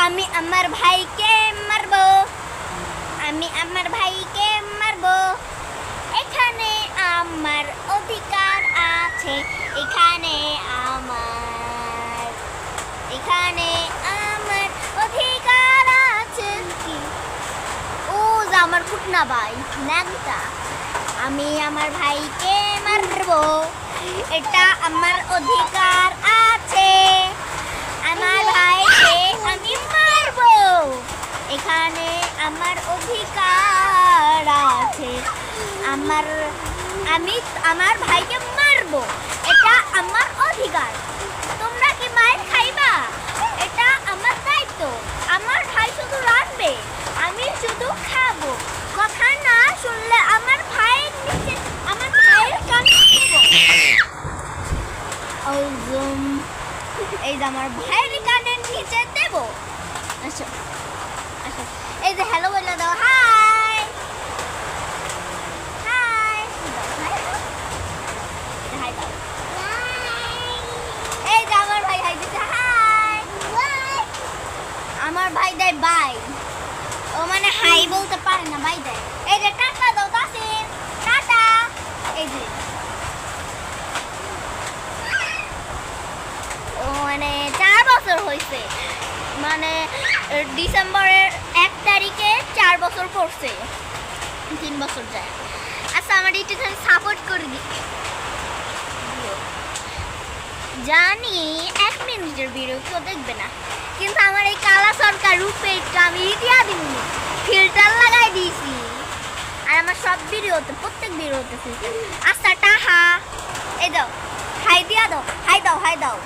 আমি আমার ভাইকে মারবো, আমি আমার ভাইকে মারবো। এখানে আমার অধিকার আছে, এখানে আমার, এখানে আমার অধিকার আছে। ও যে আমার কুটনা ভাই ন্যাংটা, আমি আমার ভাইকে মারবো, এটা আমার অধিকার আছে। আমার ভাইকে আমি মারবো, এখানে আমার অধিকার আছে। আমি আমার ভাইকে মারবো, এটা আমার অধিকার। তোমরা কি মার খাইবা? এটা আমার দায়িত্ব। আমার ভাই শুধু রাখবে, আমি শুধু খাবো। কথা না শুনলে আমার ভাইয়ের নিচে, আমার ভাইয়ের কানে দেবো। এই যে আমার ভাইয়ের কানের নিচে দেবো। আচ্ছা আচ্ছা, এই যে হ্যালো বলে দাও, হাই হাই হাই দাও। এই যে আমার ভাই হাই দিচ্ছে, হাই। আমার ভাই দেয় বাই, ও মানে হাই বলতে পারে না, বাই দেয়। এই যে টাটা দাও তাসিন, টাটা। এই যে ও মানে 4 বছর হয়েছে, মানে ডিসেম্বরের 1 তারিখে 4 বছর পড়ছে, 3 বছর যায়। আচ্ছা আমার একটুখানি সাপোর্ট করে দিই। জানি 1 মিনিটের ভিডিও কেউ দেখবে না, কিন্তু আমার এই কালা সরকার রূপেটা আমি দিয়া দিব, ফিল্টার লাগাই দিয়েছি। আর আমার সব ভিডিওতে, প্রত্যেক ভিডিওতে ফিল্টার। আচ্ছা টাহা, এই দাও, হাই দিয়া দাও, হাই দাও, হাই দাও।